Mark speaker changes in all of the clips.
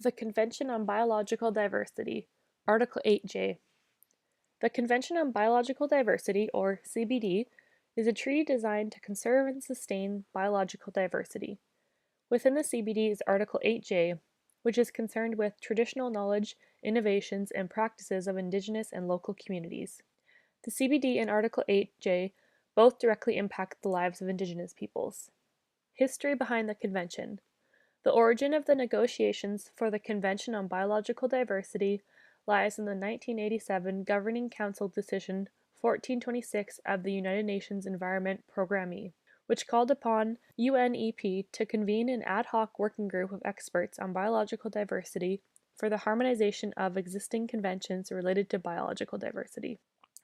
Speaker 1: The Convention on Biological Diversity, Article 8J. The Convention on Biological Diversity, or CBD, is a treaty designed to conserve and sustain biological diversity. Within the CBD is Article 8J, which is concerned with traditional knowledge, innovations, and practices of Indigenous and local communities. The CBD and Article 8J both directly impact the lives of Indigenous peoples. History behind the Convention. The origin of the negotiations for the Convention on Biological Diversity lies in the 1987 Governing Council Decision 1426 of the United Nations Environment Programme, which called upon UNEP to convene an ad hoc working group of experts on biological diversity for the harmonization of existing conventions related to biological diversity.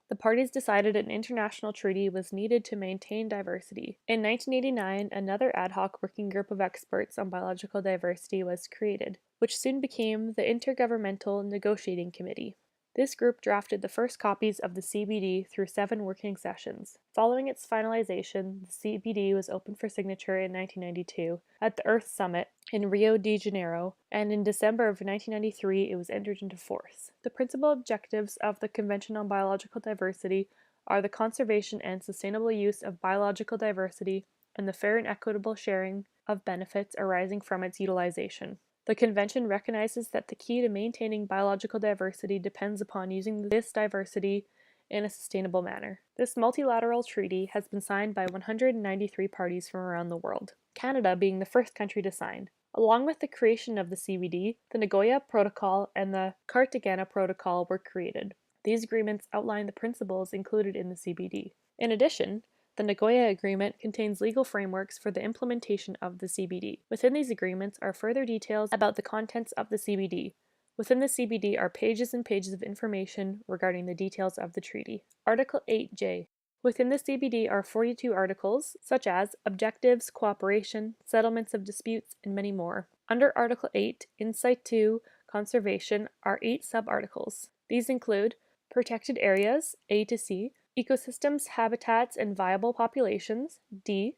Speaker 1: The parties decided an international treaty was needed to maintain diversity. In 1989, another ad hoc working group of experts on biological diversity was created, which soon became the Intergovernmental Negotiating Committee. This group drafted the first copies of the CBD through 7 working sessions. Following its finalization, the CBD was open for signature in 1992 at the Earth Summit in Rio de Janeiro, and in December of 1993 it was entered into force. The principal objectives of the Convention on Biological Diversity are the conservation and sustainable use of biological diversity and the fair and equitable sharing of benefits arising from its utilization. The Convention recognizes that the key to maintaining biological diversity depends upon using this diversity in a sustainable manner. This multilateral treaty has been signed by 193 parties from around the world, Canada being the first country to sign. Along with the creation of the CBD, the Nagoya Protocol and the Cartagena Protocol were created. These agreements outline the principles included in the CBD. In addition, the Nagoya Agreement contains legal frameworks for the implementation of the CBD. Within these agreements are further details about the contents of the CBD. Within the CBD are pages and pages of information regarding the details of the treaty. Article 8J. Within the CBD are 42 articles, such as objectives, cooperation, settlements of disputes, and many more. Under Article 8, in situ conservation, are 8 sub-articles. These include protected areas, A to C, ecosystems, habitats, and viable populations, D,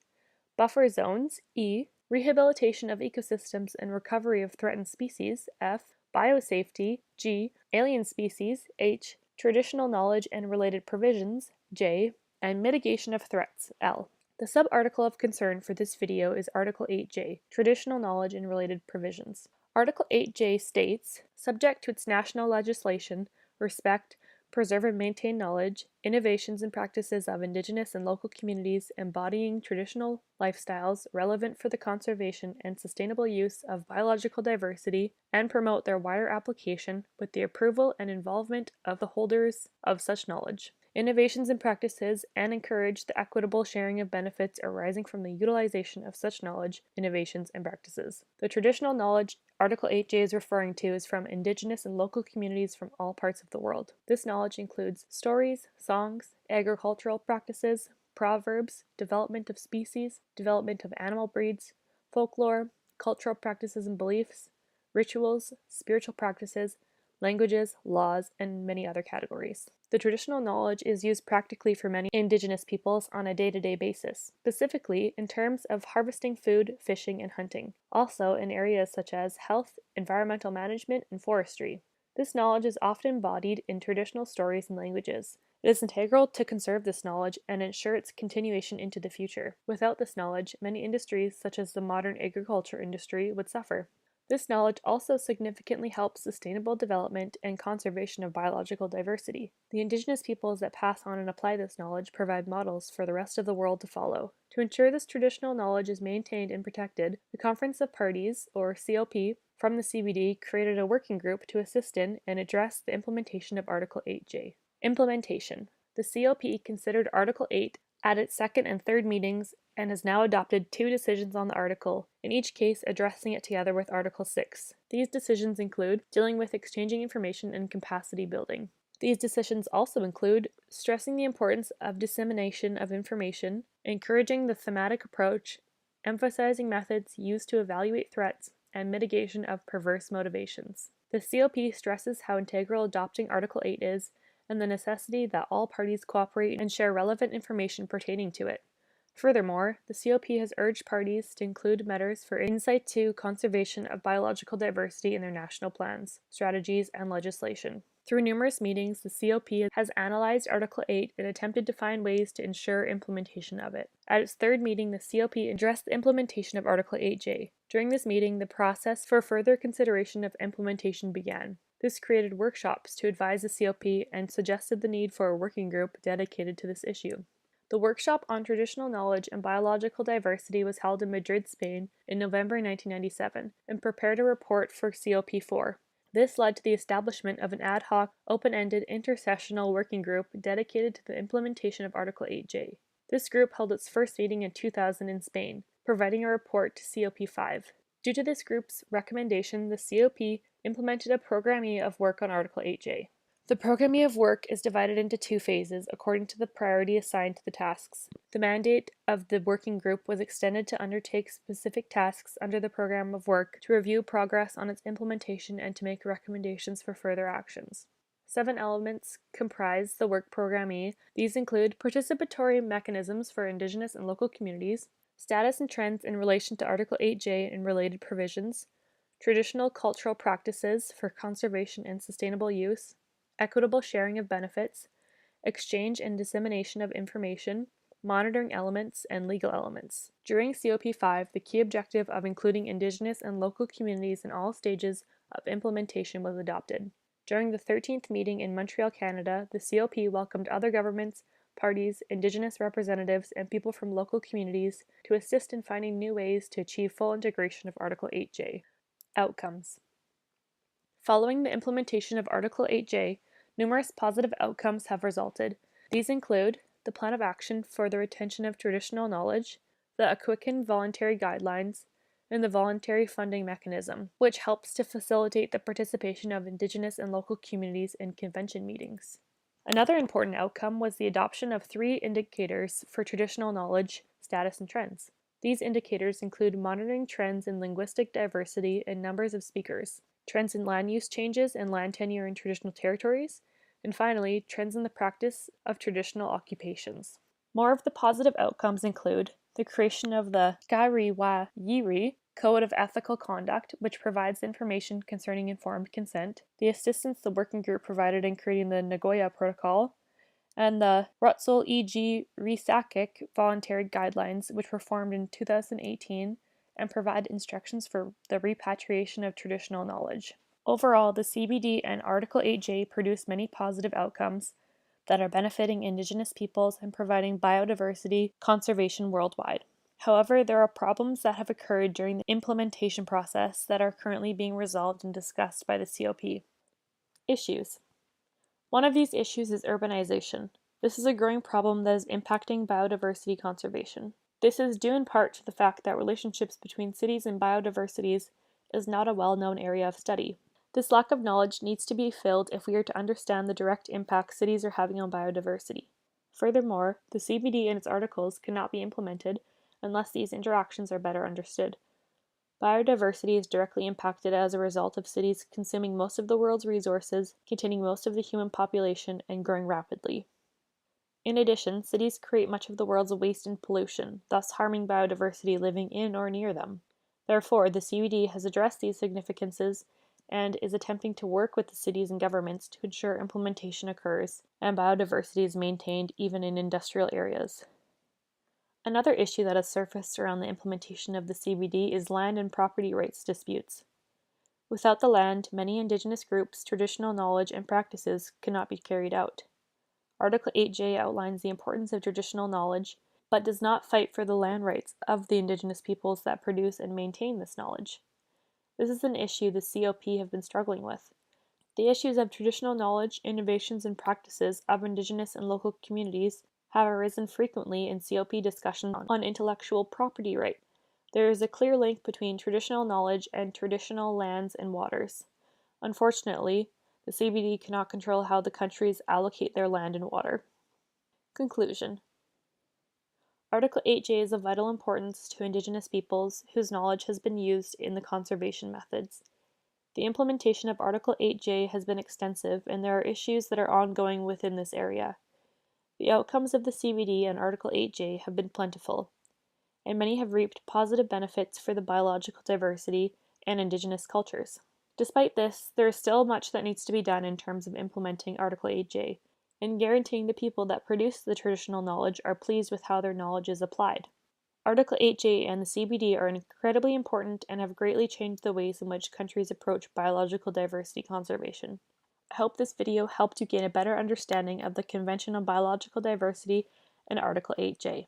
Speaker 1: buffer zones, E, rehabilitation of ecosystems and recovery of threatened species, F, biosafety, G, alien species, H, traditional knowledge and related provisions, J, and mitigation of threats, L. The sub-article of concern for this video is Article 8J, Traditional Knowledge and Related Provisions. Article 8J states, subject to its national legislation, respect, preserve and maintain knowledge, innovations and practices of Indigenous and local communities embodying traditional lifestyles relevant for the conservation and sustainable use of biological diversity, and promote their wider application with the approval and involvement of the holders of such knowledge. Innovations and practices, and encourage the equitable sharing of benefits arising from the utilization of such knowledge, innovations, and practices. The traditional knowledge Article 8J is referring to is from Indigenous and local communities from all parts of the world. This knowledge includes stories, songs, agricultural practices, proverbs, development of species, development of animal breeds, folklore, cultural practices and beliefs, rituals, spiritual practices, languages, laws, and many other categories. The traditional knowledge is used practically for many Indigenous peoples on a day-to-day basis, specifically in terms of harvesting food, fishing, and hunting, also in areas such as health, environmental management, and forestry. This knowledge is often embodied in traditional stories and languages. It is integral to conserve this knowledge and ensure its continuation into the future. Without this knowledge, many industries, such as the modern agriculture industry, would suffer. This knowledge also significantly helps sustainable development and conservation of biological diversity. The Indigenous peoples that pass on and apply this knowledge provide models for the rest of the world to follow. To ensure this traditional knowledge is maintained and protected, the Conference of Parties, or COP, from the CBD created a working group to assist in and address the implementation of Article 8J. Implementation. The COP considered Article 8 at its second and third meetings and has now adopted 2 decisions on the article, in each case addressing it together with Article 6. These decisions include dealing with exchanging information and capacity building. These decisions also include stressing the importance of dissemination of information, encouraging the thematic approach, emphasizing methods used to evaluate threats, and mitigation of perverse motivations. The COP stresses how integral adopting Article 8 is, and the necessity that all parties cooperate and share relevant information pertaining to it. Furthermore, the COP has urged parties to include matters for insight to conservation of biological diversity in their national plans, strategies, and legislation. Through numerous meetings, the COP has analyzed Article 8 and attempted to find ways to ensure implementation of it. At its third meeting, the COP addressed the implementation of Article 8J. During this meeting, the process for further consideration of implementation began. This created workshops to advise the COP and suggested the need for a working group dedicated to this issue. The workshop on traditional knowledge and biological diversity was held in Madrid, Spain in November 1997 and prepared a report for COP4. This led to the establishment of an ad hoc, open-ended intersessional working group dedicated to the implementation of Article 8J. This group held its first meeting in 2000 in Spain, providing a report to COP5. Due to this group's recommendation, the COP implemented a Program E of work on Article 8J. The Program E of work is divided into two phases according to the priority assigned to the tasks. The mandate of the working group was extended to undertake specific tasks under the program of work, to review progress on its implementation, and to make recommendations for further actions. 7 elements comprise the work Program E. These include participatory mechanisms for Indigenous and local communities, status and trends in relation to Article 8J and related provisions, traditional cultural practices for conservation and sustainable use, equitable sharing of benefits, exchange and dissemination of information, monitoring elements, and legal elements. During COP5, the key objective of including Indigenous and local communities in all stages of implementation was adopted. During the 13th meeting in Montreal, Canada, the COP welcomed other governments, parties, Indigenous representatives, and people from local communities to assist in finding new ways to achieve full integration of Article 8J. Outcomes. Following the implementation of Article 8J, numerous positive outcomes have resulted. These include the Plan of Action for the Retention of Traditional Knowledge, the Aquican Voluntary Guidelines, and the Voluntary Funding Mechanism, which helps to facilitate the participation of Indigenous and local communities in convention meetings. Another important outcome was the adoption of 3 indicators for traditional knowledge, status, and trends. These indicators include monitoring trends in linguistic diversity and numbers of speakers, trends in land use changes and land tenure in traditional territories, and finally, trends in the practice of traditional occupations. More of the positive outcomes include the creation of the Kariwa Yiri Code of Ethical Conduct, which provides information concerning informed consent, the assistance the working group provided in creating the Nagoya Protocol, and the Rutzel E.G. Risakik Voluntary Guidelines, which were formed in 2018 and provide instructions for the repatriation of traditional knowledge. Overall, the CBD and Article 8J produce many positive outcomes that are benefiting Indigenous peoples and providing biodiversity conservation worldwide. However, there are problems that have occurred during the implementation process that are currently being resolved and discussed by the COP. Issues. One of these issues is urbanization. This is a growing problem that is impacting biodiversity conservation. This is due in part to the fact that relationships between cities and biodiversities is not a well-known area of study. This lack of knowledge needs to be filled if we are to understand the direct impact cities are having on biodiversity. Furthermore, the CBD and its articles cannot be implemented unless these interactions are better understood. Biodiversity is directly impacted as a result of cities consuming most of the world's resources, containing most of the human population, and growing rapidly. In addition, cities create much of the world's waste and pollution, thus harming biodiversity living in or near them. Therefore, the CBD has addressed these significances and is attempting to work with the cities and governments to ensure implementation occurs and biodiversity is maintained even in industrial areas. Another issue that has surfaced around the implementation of the CBD is land and property rights disputes. Without the land, many Indigenous groups' traditional knowledge and practices cannot be carried out. Article 8J outlines the importance of traditional knowledge, but does not fight for the land rights of the Indigenous peoples that produce and maintain this knowledge. This is an issue the COP have been struggling with. The issues of traditional knowledge, innovations, and practices of Indigenous and local communities have arisen frequently in COP discussions on intellectual property right. There is a clear link between traditional knowledge and traditional lands and waters. Unfortunately, the CBD cannot control how the countries allocate their land and water. Conclusion. Article 8J is of vital importance to Indigenous peoples whose knowledge has been used in the conservation methods. The implementation of Article 8J has been extensive, and there are issues that are ongoing within this area. The outcomes of the CBD and Article 8J have been plentiful, and many have reaped positive benefits for the biological diversity and Indigenous cultures. Despite this, there is still much that needs to be done in terms of implementing Article 8J and guaranteeing the people that produce the traditional knowledge are pleased with how their knowledge is applied. Article 8J and the CBD are incredibly important and have greatly changed the ways in which countries approach biological diversity conservation. I hope this video helped you gain a better understanding of the Convention on Biological Diversity and Article 8J.